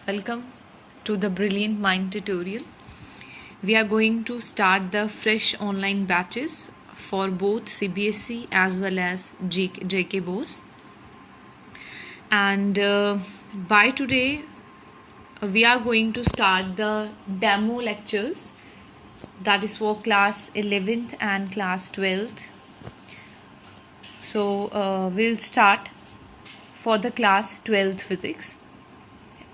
Welcome to the Brilliant Mind tutorial. We are going to start the fresh online batches for both CBSE as well as JK Bose. And by today, we are going to start the demo lectures, that is for class 11th and class 12th. So we'll start for the class 12th physics,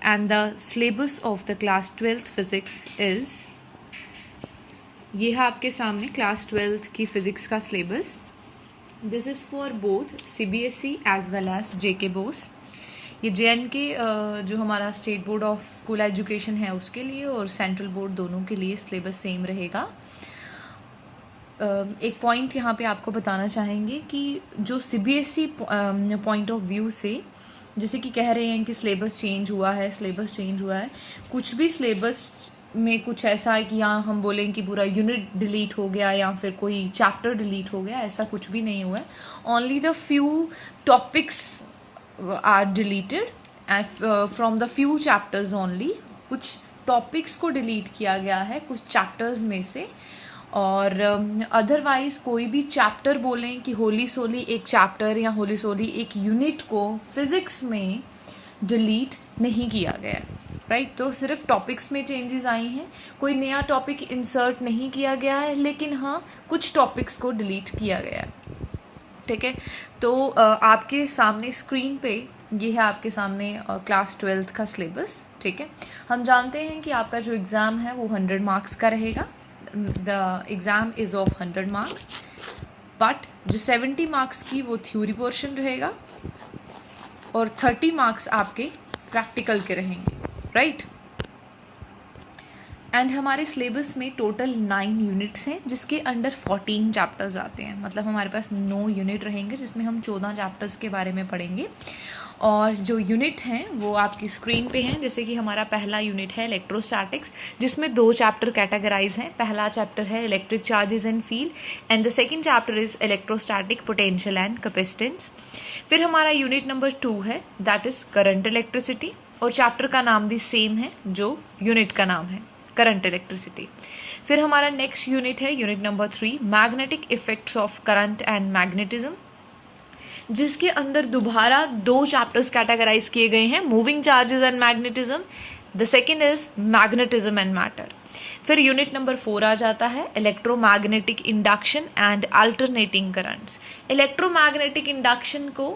and the syllabus of the class 12th physics is, ये है आपके सामने class 12th की physics का syllabus. This is for both CBSE as well as JK BOSE. ये JNK जो हमारा state board of school education है उसके लिए और सेंट्रल बोर्ड दोनों के लिए सिलेबस सेम रहेगा. एक पॉइंट यहाँ पे आपको बताना चाहेंगे कि जो CBSE पॉइंट ऑफ व्यू से जैसे कि कह रहे हैं कि सिलेबस चेंज हुआ है, कुछ भी सिलेबस में कुछ ऐसा है कि यहाँ हम बोलें कि पूरा यूनिट डिलीट हो गया या फिर कोई चैप्टर डिलीट हो गया, ऐसा कुछ भी नहीं हुआ है. Only the few topics are deleted and from the few chapters only. कुछ टॉपिक्स को डिलीट किया गया है कुछ चैप्टर्स में से, और अदरवाइज कोई भी चैप्टर बोलें कि होली सोली एक चैप्टर या होली सोली एक यूनिट को फिजिक्स में डिलीट नहीं किया गया, राइट. तो सिर्फ टॉपिक्स में चेंजेस आई हैं, कोई नया टॉपिक इंसर्ट नहीं किया गया है, लेकिन हाँ कुछ टॉपिक्स को डिलीट किया गया है. ठीक है, तो आपके सामने स्क्रीन पे ये है आपके सामने क्लास 12th का सिलेबस. ठीक है, हम जानते हैं कि आपका जो एग्ज़ाम है वो 100 मार्क्स का रहेगा. The exam is of 100 marks, but जो 70 मार्क्स की वो थ्योरी पोर्शन रहेगा और 30 मार्क्स आपके प्रैक्टिकल के रहेंगे, राइट. एंड हमारे सिलेबस में टोटल 9 यूनिट्स हैं जिसके अंडर 14 चैप्टर्स आते हैं. मतलब हमारे पास 9 यूनिट रहेंगे जिसमें हम 14 चैप्टर्स के बारे में पढ़ेंगे. और जो यूनिट हैं वो आपकी स्क्रीन पे हैं. जैसे कि हमारा पहला यूनिट है इलेक्ट्रोस्टैटिक्स, जिसमें 2 चैप्टर कैटेगराइज हैं. पहला चैप्टर है electric charges and field and the second chapter is electrostatic potential and capacitance. फिर हमारा यूनिट नंबर 2 है, दैट इज करंट इलेक्ट्रिसिटी, और चैप्टर का नाम भी सेम है जो यूनिट का नाम है, करंट इलेक्ट्रिसिटी. फिर हमारा नेक्स्ट यूनिट है unit number 3, magnetic effects of current and magnetism, जिसके अंदर दोबारा 2 चैप्टर्स कैटेगराइज किए गए हैं, moving charges and magnetism. The second is magnetism and matter. फिर यूनिट नंबर 4 आ जाता है electromagnetic induction and alternating currents. Electromagnetic induction को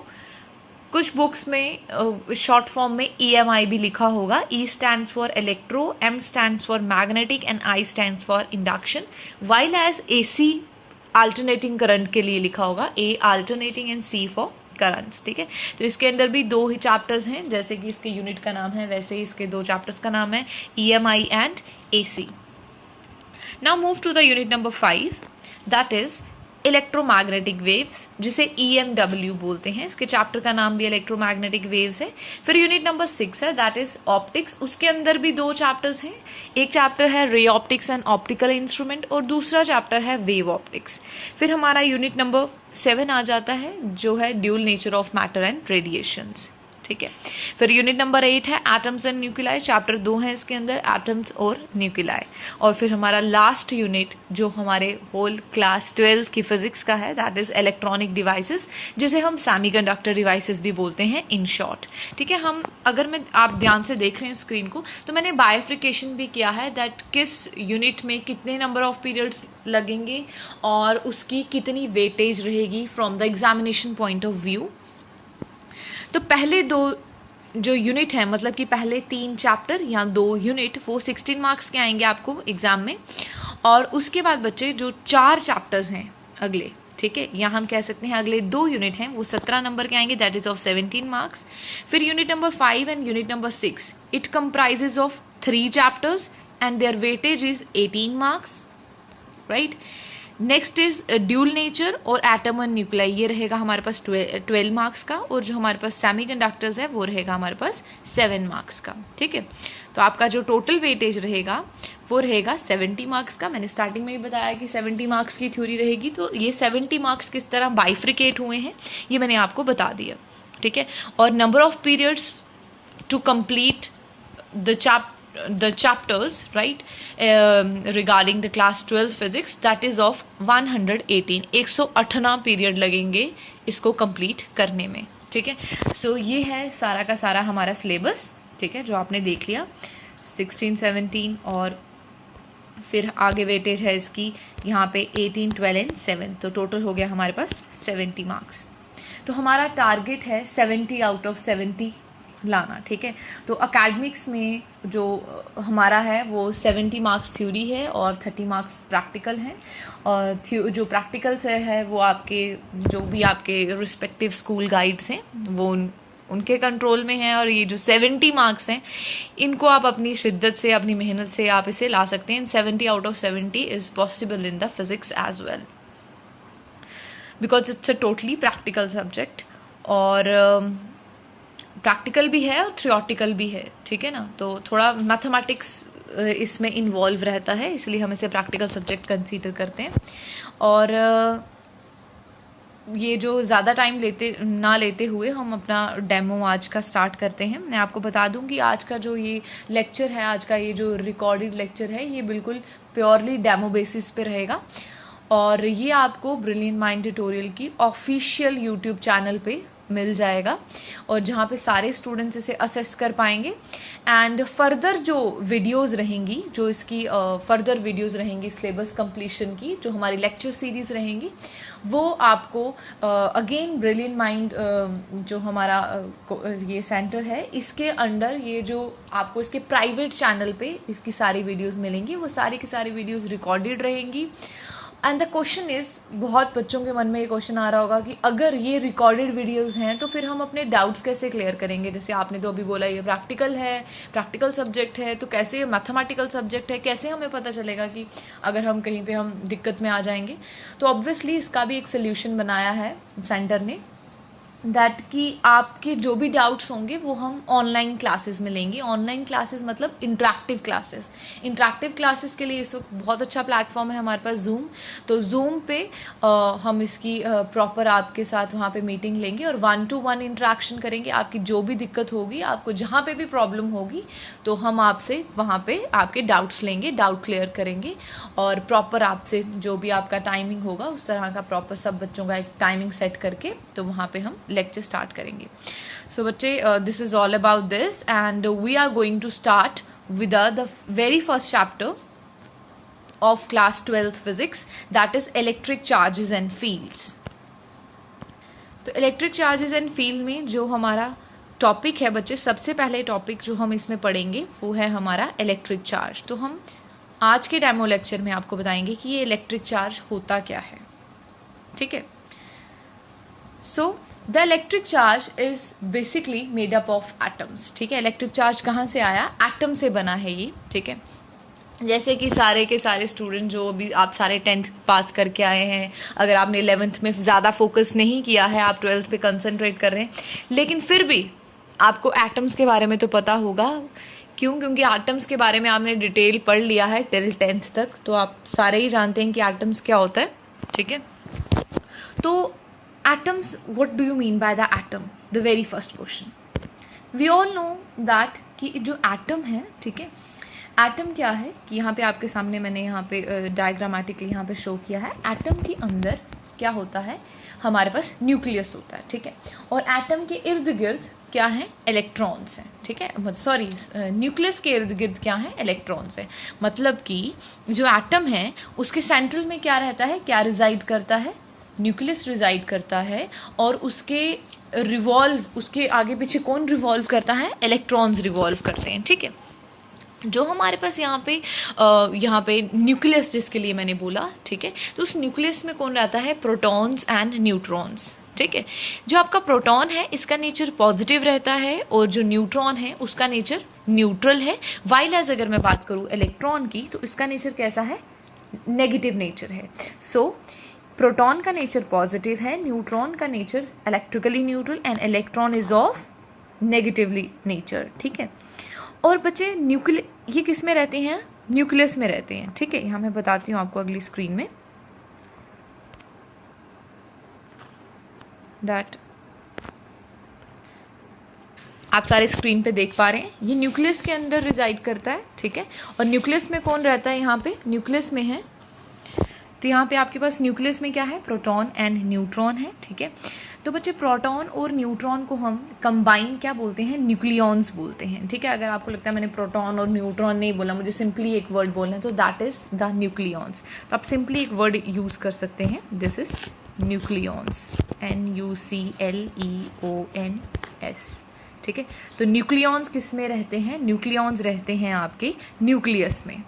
कुछ बुक्स में शॉर्ट फॉर्म में EMI भी लिखा होगा. E stands for electro, M stands for magnetic and I stands for induction, while as AC alternating current के लिए लिखा होगा A alternating and C for currents. ठीक है, तो इसके अंदर भी 2 ही चैप्टर्स हैं. जैसे कि इसके यूनिट का नाम है वैसे ही इसके 2 चैप्टर्स का नाम है, EMI and AC. Now move to the unit number 5, that is electromagnetic waves, जिसे EMW बोलते हैं. इसके चैप्टर का नाम भी इलेक्ट्रोमैग्नेटिक वेव्स है. फिर यूनिट नंबर 6 है, दैट इज ऑप्टिक्स. उसके अंदर भी 2 चैप्टर्स हैं. एक चैप्टर है ray optics and optical instrument और दूसरा चैप्टर है वेव ऑप्टिक्स. फिर हमारा यूनिट नंबर 7 आ जाता है जो है dual nature of matter and radiations. ठीक है, फिर यूनिट नंबर 8 है एटम्स एंड न्यूक्लियाई. चैप्टर 2 है इसके अंदर, एटम्स और न्यूक्लियाई. और फिर हमारा लास्ट यूनिट जो हमारे होल क्लास 12 की फिजिक्स का है, दैट इज इलेक्ट्रॉनिक डिवाइसेस, जिसे हम सेमीकंडक्टर डिवाइसेस भी बोलते हैं इन शॉर्ट. ठीक है, हम अगर आप ध्यान से देख रहे हैं स्क्रीन को तो मैंने बाइफ्रिकेशन भी किया है, दैट किस यूनिट में कितने नंबर ऑफ पीरियड्स लगेंगे और उसकी कितनी वेटेज रहेगी from the examination point of view. तो पहले 2 जो यूनिट है, मतलब कि पहले 3 चैप्टर या 2 यूनिट, वो 16 मार्क्स के आएंगे आपको एग्जाम में. और उसके बाद बच्चे जो 4 चैप्टर्स हैं अगले, ठीक है, या हम कह सकते हैं अगले 2 यूनिट हैं, वो 17 नंबर के आएंगे, दैट इज ऑफ 17 मार्क्स. फिर unit number 5 and unit number 6, it comprises of 3 chapters and their weightage is 18 marks, right. Next is dual nature और एटम एंड न्यूक्लियाई, ये रहेगा हमारे पास 12 मार्क्स का. और जो हमारे पास सेमीकंडक्टर्स है वो रहेगा हमारे पास 7 मार्क्स का. ठीक है, तो आपका जो टोटल वेटेज रहेगा वो रहेगा 70 मार्क्स का. मैंने स्टार्टिंग में ही बताया कि 70 मार्क्स की थ्योरी रहेगी, तो ये 70 मार्क्स किस तरह बाइफ्रिकेट हुए हैं ये मैंने आपको बता दिया. ठीक है, और number of periods to complete the chapters, right, regarding the class 12 physics, that is of 118. 118 period लगेंगे इसको कंप्लीट करने में, ठीक है। सो ये है सारा का सारा हमारा सिलेबस, ठीक है, जो आपने देख लिया 16, 17 और फिर आगे वेटेज है इसकी यहाँ पे 18, 12 एंड 7, तो टोटल हो गया हमारे पास 70 मार्क्स। तो हमारा टारगेट है 70 आउट ऑफ 70 लाना, ठीक है। तो अकेडमिक्स में जो हमारा है वो 70 मार्क्स थ्योरी है और 30 मार्क्स प्रैक्टिकल हैं, और जो प्रैक्टिकल्स है वो आपके जो भी आपके रिस्पेक्टिव स्कूल गाइड्स हैं वो उनके कंट्रोल में है, और ये जो 70 मार्क्स हैं इनको आप अपनी शिद्दत से, अपनी मेहनत से आप इसे ला सकते हैं। 70 out of 70 is possible in the physics as well, because it's a totally practical subject, और प्रैक्टिकल भी है और थ्योरेटिकल भी है, ठीक है ना। तो थोड़ा मैथमेटिक्स इसमें इन्वॉल्व रहता है, इसलिए हम इसे प्रैक्टिकल सब्जेक्ट कंसीडर करते हैं। और ये जो ज़्यादा टाइम लेते हुए हम अपना डेमो आज का स्टार्ट करते हैं। मैं आपको बता दूं कि आज का जो ये लेक्चर है, आज का ये जो रिकॉर्डेड लेक्चर है, ये बिल्कुल प्योरली डेमो बेसिस पे रहेगा, और ये आपको ब्रिलियंट माइंड ट्यूटोरियल की ऑफिशियल यूट्यूब चैनल पे मिल जाएगा, और जहाँ पे सारे स्टूडेंट्स इसे असेस कर पाएंगे। एंड फर्दर जो वीडियोस रहेंगी, जो इसकी फर्दर वीडियोस रहेंगी सिलेबस कंप्लीशन की, जो हमारी लेक्चर सीरीज रहेंगी, वो आपको अगेन ब्रिलियंट माइंड जो हमारा ये सेंटर है, इसके अंडर ये जो आपको इसके प्राइवेट चैनल पे इसकी सारी वीडियोस मिलेंगी, वो सारी की सारी वीडियोस रिकॉर्डेड रहेंगी। एंड द क्वेश्चन इज, बहुत बच्चों के मन में ये क्वेश्चन आ रहा होगा कि अगर ये रिकॉर्डेड वीडियोस हैं तो फिर हम अपने डाउट्स कैसे क्लियर करेंगे। जैसे आपने तो अभी बोला ये प्रैक्टिकल है, प्रैक्टिकल सब्जेक्ट है, तो कैसे मैथमेटिकल सब्जेक्ट है, कैसे हमें पता चलेगा कि अगर हम कहीं पे हम दिक्कत में आ जाएंगे। तो ऑब्वियसली इसका भी एक सोल्यूशन बनाया है सेंटर ने, दैट कि आपके जो भी डाउट्स होंगे वो हम ऑनलाइन क्लासेस में लेंगे। ऑनलाइन क्लासेस मतलब इंटरेक्टिव क्लासेस। इंटरेक्टिव क्लासेस के लिए इस वक्त बहुत अच्छा प्लेटफॉर्म है हमारे पास जूम। तो जूम पे हम इसकी प्रॉपर आपके साथ वहाँ पे मीटिंग लेंगे और 1-to-1 इंटरेक्शन करेंगे। आपकी जो भी दिक्कत होगी, आपको जहाँ पे भी प्रॉब्लम होगी, तो हम आपसे वहाँ पे आपके डाउट्स लेंगे, डाउट क्लियर करेंगे, और प्रॉपर आपसे जो भी आपका टाइमिंग होगा उस तरह का प्रॉपर सब बच्चों का एक टाइमिंग सेट करके तो वहाँ पे हम लेक्चर स्टार्ट करेंगे। सो बच्चे, this is all about this, and we are going to start with the very first chapter of class 12th physics, that is electric charges and fields। तो electric charges and field में जो हमारा topic है बच्चे, सबसे पहले topic जो हम इसमें पढ़ेंगे वो है हमारा इलेक्ट्रिक चार्ज। तो हम आज के डेमो लेक्चर में आपको बताएंगे कि ये इलेक्ट्रिक चार्ज होता क्या है, ठीक है। So the electric charge is basically made up of atoms, ठीक है। इलेक्ट्रिक चार्ज कहाँ से आया? एटम से बना है ये, ठीक है। जैसे कि सारे के सारे स्टूडेंट जो अभी आप सारे 10th पास करके आए हैं, अगर आपने 11th में ज़्यादा फोकस नहीं किया है, आप 12th पे कंसंट्रेट कर रहे हैं, लेकिन फिर भी आपको एटम्स के बारे में तो पता होगा। क्यों? क्योंकि एटम्स के बारे में आपने डिटेल पढ़ लिया है टिल 10th तक, तो आप सारे ही जानते हैं कि एटम्स क्या होता है, ठीक है। तो atoms, what do you mean by the atom? The very first question, we all know that कि जो एटम है, ठीक है, एटम क्या है कि यहाँ पे आपके सामने मैंने यहाँ पे डायग्रामेटिकली यहाँ पे शो किया है। एटम के अंदर क्या होता है? हमारे पास न्यूक्लियस होता है, ठीक है, और एटम के इर्द गिर्द क्या है? इलेक्ट्रॉन्स हैं, ठीक है। सॉरी, न्यूक्लियस के इर्द गिर्द क्या है? इलेक्ट्रॉन्स है। मतलब कि जो एटम है उसके सेंट्रल में क्या रहता है? क्या रिजाइड करता है? न्यूक्लियस रिजाइड करता है, और उसके रिवॉल्व, उसके आगे पीछे कौन रिवॉल्व करता है? इलेक्ट्रॉन्स रिवॉल्व करते हैं, ठीक है। जो हमारे पास यहाँ पे न्यूक्लियस जिसके लिए मैंने बोला, ठीक है, तो उस न्यूक्लियस में कौन रहता है? प्रोटॉन्स एंड न्यूट्रॉन्स, ठीक है। जो आपका प्रोटॉन है इसका नेचर पॉजिटिव रहता है, और जो न्यूट्रॉन है उसका नेचर न्यूट्रल है। वाइल एज अगर मैं बात करूँ इलेक्ट्रॉन की, तो इसका नेचर कैसा है? नेगेटिव नेचर है। सो प्रोटॉन का नेचर पॉजिटिव है, न्यूट्रॉन का nature electrically neutral, and electron is of negatively nature, ठीक है। और बच्चे ये किस में रहते हैं? न्यूक्लियस में रहते हैं, ठीक है। यहाँ मैं बताती हूँ आपको अगली स्क्रीन में, दैट आप सारे स्क्रीन पे देख पा रहे हैं, ये न्यूक्लियस के अंदर रिजाइड करता है, ठीक है। और न्यूक्लियस में कौन रहता है, यहाँ पे न्यूक्लियस में है, तो यहाँ पे आपके पास न्यूक्लियस में क्या है, प्रोटॉन एंड न्यूट्रॉन है, ठीक है। तो बच्चे प्रोटॉन और न्यूट्रॉन को हम कंबाइन क्या बोलते हैं, न्यूक्लियॉन्स बोलते हैं, ठीक है। अगर आपको लगता है मैंने प्रोटॉन और न्यूट्रॉन नहीं बोला, मुझे सिंपली एक वर्ड बोलना है, तो दैट इज द न्यूक्लियॉन्स। तो आप सिंपली एक वर्ड यूज कर सकते हैं, दिस इज न्यूक्लियॉन्स, NUCLEONS, ठीक है। तो न्यूक्लियॉन्स किस में रहते हैं, न्यूक्लियॉन्स रहते हैं आपके न्यूक्लियस में।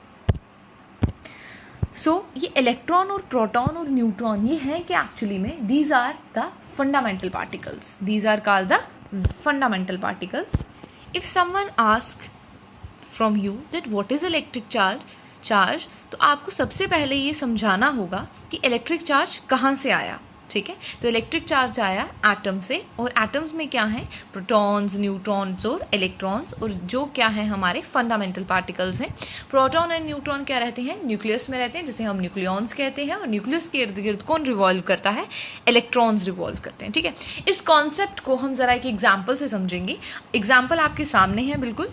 ये इलेक्ट्रॉन और प्रोटॉन और न्यूट्रॉन ये हैं कि एक्चुअली में these are the fundamental particles, these are called the fundamental particles. If someone ask from you that what is electric charge, तो आपको सबसे पहले ये समझाना होगा कि इलेक्ट्रिक चार्ज कहाँ से आया, ठीक है। तो इलेक्ट्रिक चार्ज आया एटम से, और एटम्स में क्या है, प्रोटॉन्स, न्यूट्रॉन्स और इलेक्ट्रॉन्स, और जो क्या है हमारे फंडामेंटल पार्टिकल्स हैं। प्रोटॉन एंड न्यूट्रॉन क्या रहते हैं, न्यूक्लियस में रहते हैं, जिसे हम न्यूक्लियॉन्स कहते हैं, और न्यूक्लियस के इर्द गिर्द कौन रिवॉल्व करता है, इलेक्ट्रॉन्स रिवॉल्व करते हैं, ठीक है। इस कॉन्सेप्ट को हम जरा एक एग्जाम्पल से समझेंगे। एग्जाम्पल आपके सामने है, बिल्कुल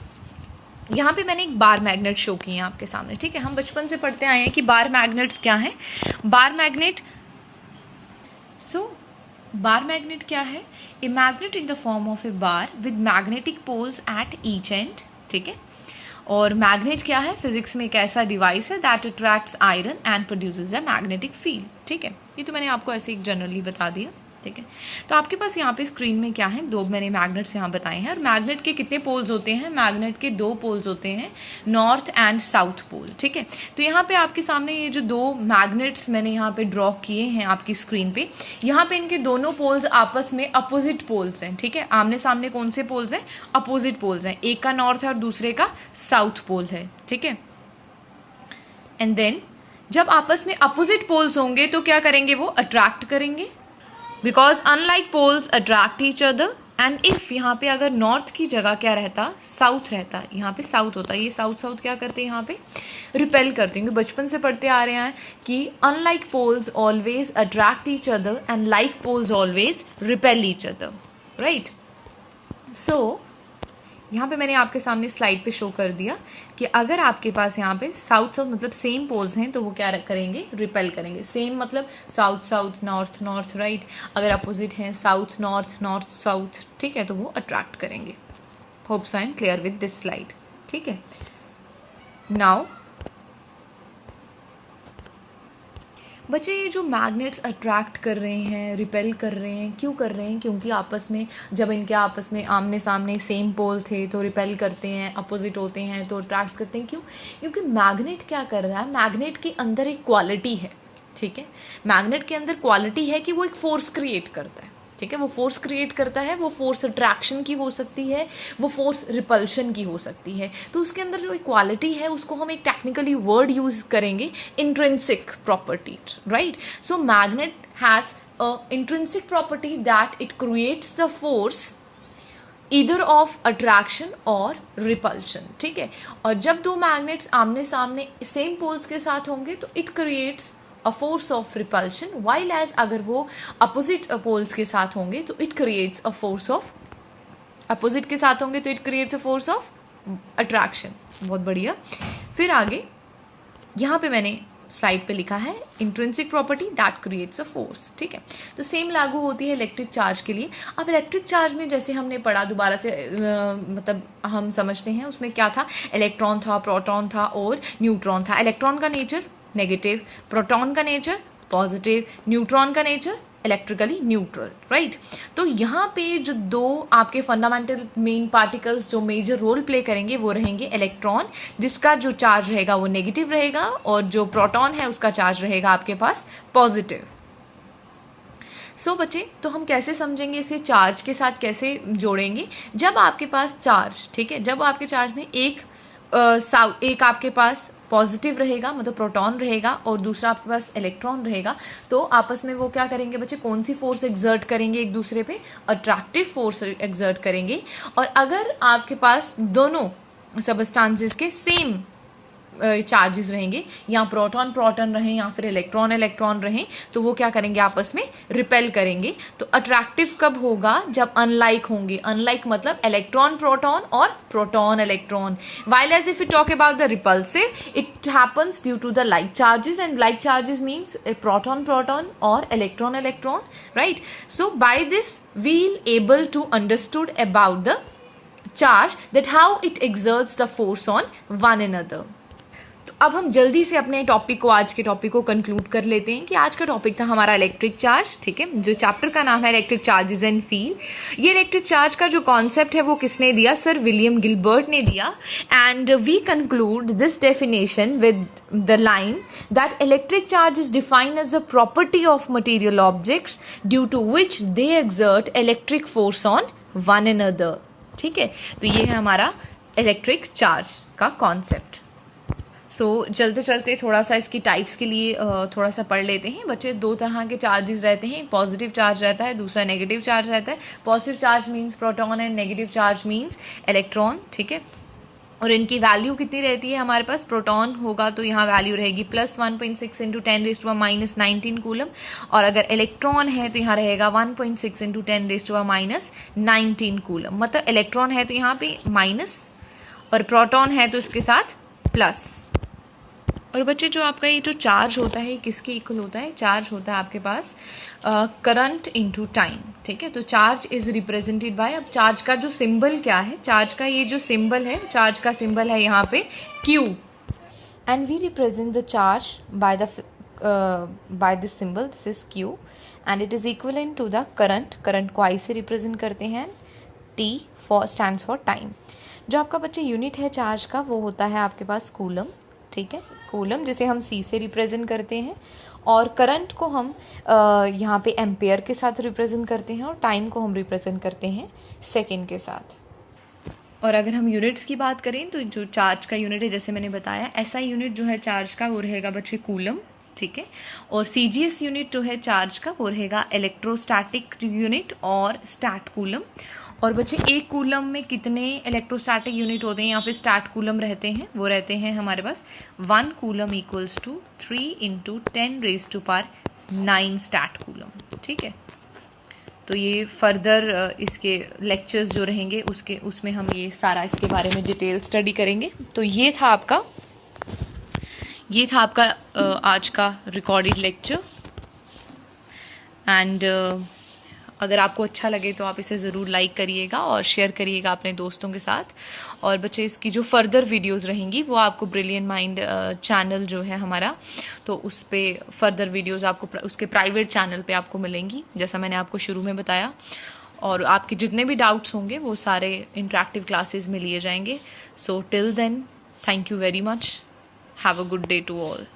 यहाँ पे मैंने एक बार मैग्नेट शो किए हैं आपके सामने, ठीक है। हम बचपन से पढ़ते आए हैं कि बार मैग्नेट्स क्या है। बार मैग्नेट, बार मैग्नेट क्या है, a magnet in the form of a bar with magnetic poles at each end, ठीक है। और मैग्नेट क्या है, फिजिक्स में एक ऐसा डिवाइस है that attracts iron and produces a magnetic field, ठीक है। ये तो मैंने आपको ऐसे एक जनरली बता दिया, ठीक है। तो आपके पास यहाँ पे स्क्रीन में क्या है, दो मैंने मैग्नेट्स यहाँ बताए हैं। और मैग्नेट के कितने पोल्स होते हैं, मैग्नेट के दो पोल्स होते हैं, नॉर्थ एंड साउथ पोल, ठीक है। तो यहाँ पे आपके सामने ये जो दो मैग्नेट्स मैंने यहाँ पे ड्रॉ किए हैं आपकी स्क्रीन पे, यहाँ पे इनके दोनों पोल्स आपस में अपोजिट पोल्स हैं, ठीक है। आमने सामने कौन से पोल्स हैं, अपोजिट पोल्स हैं, एक का नॉर्थ है और दूसरे का साउथ पोल है, ठीक है। एंड देन जब आपस में अपोजिट पोल्स होंगे तो क्या करेंगे, वो अट्रैक्ट करेंगे, because unlike poles attract each other. And if यहाँ पे अगर नॉर्थ की जगह क्या रहता, साउथ रहता, यहाँ पे साउथ होता, ये साउथ क्या करते हैं, यहाँ पे रिपेल करते हैं। बचपन से पढ़ते आ रहे हैं कि unlike poles always attract each other and like poles always repel each other, right. So यहाँ पे मैंने आपके सामने स्लाइड पे शो कर दिया कि अगर आपके पास यहाँ पे साउथ मतलब सेम पोल्स हैं तो वो क्या करेंगे, रिपेल करेंगे। सेम मतलब साउथ नॉर्थ राइट। अगर अपोजिट हैं साउथ नॉर्थ साउथ, ठीक है, तो वो अट्रैक्ट करेंगे। Hope so I am clear with this slide, ठीक है। नाउ बच्चे ये जो मैग्नेट्स अट्रैक्ट कर रहे हैं, रिपेल कर रहे हैं, क्यों कर रहे हैं, क्योंकि आपस में जब इनके आपस में आमने सामने सेम पोल थे तो रिपेल करते हैं, अपोजिट होते हैं तो अट्रैक्ट करते हैं। क्यों, क्योंकि मैग्नेट क्या कर रहा है, मैग्नेट के अंदर एक क्वालिटी है, ठीक है। मैग्नेट के अंदर क्वालिटी है कि वो एक फोर्स क्रिएट करता है, ठीक है। वो फोर्स क्रिएट करता है, वो फोर्स अट्रैक्शन की हो सकती है, वो फोर्स रिपल्शन की हो सकती है। तो उसके अंदर जो इक्वालिटी है उसको हम एक टेक्निकली वर्ड यूज करेंगे, intrinsic properties, right. So magnet has a intrinsic property that it creates the force either of attraction और रिपल्शन, ठीक है। और जब दो मैग्नेट्स आमने सामने सेम पोल्स के साथ होंगे तो it creates a force of repulsion, while as अगर वो अपोजिट पोल्स के साथ होंगे तो it creates a force of, opposite के साथ होंगे तो it creates a force of attraction. बहुत बढ़िया। फिर आगे यहाँ पे मैंने स्लाइड पे लिखा है intrinsic property that creates a force, ठीक है। तो सेम लागू होती है इलेक्ट्रिक चार्ज के लिए। अब इलेक्ट्रिक चार्ज में जैसे हमने पढ़ा, दोबारा से मतलब हम समझते हैं, उसमें क्या था, इलेक्ट्रॉन था, प्रोटॉन था और न्यूट्रॉन था। इलेक्ट्रॉन का नेचर नेगेटिव, प्रोटॉन का नेचर पॉजिटिव, न्यूट्रॉन का नेचर इलेक्ट्रिकली न्यूट्रल, राइट। तो यहाँ पे जो दो आपके फंडामेंटल मेन पार्टिकल्स जो मेजर रोल प्ले करेंगे वो रहेंगे इलेक्ट्रॉन, जिसका जो चार्ज रहेगा वो नेगेटिव रहेगा, और जो प्रोटॉन है उसका चार्ज रहेगा आपके पास पॉजिटिव। सो बच्चे, तो हम कैसे समझेंगे इसे, चार्ज के साथ कैसे जोड़ेंगे। जब आपके पास चार्ज, ठीक है, जब आपके चार्ज में एक आपके पास पॉजिटिव रहेगा मतलब प्रोटॉन रहेगा और दूसरा आपके पास इलेक्ट्रॉन रहेगा, तो आपस में वो क्या करेंगे बच्चे, कौन सी फोर्स एक्सर्ट करेंगे एक दूसरे पे, अट्रैक्टिव फोर्स एक्सर्ट करेंगे। और अगर आपके पास दोनों सबस्टांसेस के सेम चार्जेस रहेंगे, या प्रोटॉन प्रोटॉन रहें या फिर इलेक्ट्रॉन इलेक्ट्रॉन रहें, तो वो क्या करेंगे, आपस में रिपेल करेंगे। तो अट्रैक्टिव कब होगा, जब अनलाइक होंगे। अनलाइक मतलब इलेक्ट्रॉन प्रोटॉन और proton electron. while as if we talk about the repulsive, it happens due to the like charges, and like charges means a proton proton or electron electron, right? So by this we'll able to understood about the charge, that how it exerts the force on one another. तो अब हम जल्दी से अपने topic को, आज के topic को कंक्लूड कर लेते हैं कि आज का टॉपिक था हमारा इलेक्ट्रिक चार्ज, ठीक है। जो चैप्टर का नाम है इलेक्ट्रिक चार्जेस एंड फील्ड। ये इलेक्ट्रिक चार्ज का जो कॉन्सेप्ट है वो किसने दिया, सर विलियम गिलबर्ट ने दिया। And we conclude this definition with the line that electric charge is defined as a property of material objects due to which they exert electric force on one another, ठीक है। तो ये है हमारा electric charge का concept. So चलते चलते थोड़ा सा इसकी टाइप्स के लिए थोड़ा सा पढ़ लेते हैं। बच्चे, दो तरह के चार्जेस रहते हैं, एक पॉजिटिव चार्ज रहता है, दूसरा नेगेटिव चार्ज रहता है। Positive charge means proton and negative charge means electron, ठीक है। और इनकी वैल्यू कितनी रहती है हमारे पास, प्रोटॉन होगा तो यहाँ वैल्यू रहेगी +1.6 इंटू 10⁻⁻19 कूलम, और अगर इलेक्ट्रॉन है तो यहाँ रहेगा 1.6 इंटू 10⁻19 कूलम। मतलब इलेक्ट्रॉन है तो यहाँ पे माइनस और प्रोटॉन है तो इसके साथ प्लस। और बच्चे, जो आपका ये जो चार्ज होता है किसके इक्वल होता है, चार्ज होता है आपके पास करंट इनटू टाइम, ठीक है। तो चार्ज इज रिप्रेजेंटेड बाय, अब चार्ज का जो सिंबल क्या है, चार्ज का ये जो सिंबल है, चार्ज का सिंबल है यहाँ पे Q, and we represent the charge by this symbol, this is Q, and it is equivalent to the current. Current को I से रिप्रेजेंट करते हैं, T स्टैंड्स फॉर टाइम। जो आपका बच्चे यूनिट है चार्ज का वो होता है आपके पास कूलम, ठीक है, कूलम, जिसे हम C से रिप्रेजेंट करते हैं। और करंट को हम यहाँ पे एम्पेयर के साथ रिप्रेजेंट करते हैं, और टाइम को हम रिप्रेजेंट करते हैं सेकेंड के साथ। और अगर हम यूनिट्स की बात करें तो जो चार्ज का यूनिट है, जैसे मैंने बताया, SI यूनिट जो है चार्ज का वो रहेगा बच्चे कूलम, ठीक है। और CGS यूनिट जो है चार्ज का वो रहेगा इलेक्ट्रोस्टैटिक यूनिट और स्टैट कूलम। और बच्चे, एक कूलम में कितने इलेक्ट्रोस्टैटिक यूनिट होते हैं या फिर स्टैट कूलम रहते हैं, वो रहते हैं हमारे पास 1 coulomb equals to 3 into 10⁻⁹ stat coulomb, ठीक है। तो ये फर्दर इसके लेक्चर्स जो रहेंगे उसमें हम ये सारा इसके बारे में डिटेल स्टडी करेंगे। तो ये था आपका आज का रिकॉर्डेड लेक्चर। एंड अगर आपको अच्छा लगे तो आप इसे ज़रूर लाइक करिएगा और शेयर करिएगा अपने दोस्तों के साथ। और बच्चे, इसकी जो फर्दर वीडियोस रहेंगी वो आपको ब्रिलियंट माइंड चैनल जो है हमारा, तो उस पर फर्दर वीडियोस आपको उसके प्राइवेट चैनल पे आपको मिलेंगी, जैसा मैंने आपको शुरू में बताया। और आपके जितने भी डाउट्स होंगे वो सारे इंटरेक्टिव क्लासेस में लिए जाएंगे। So till then, thank you very much, have a good day to all.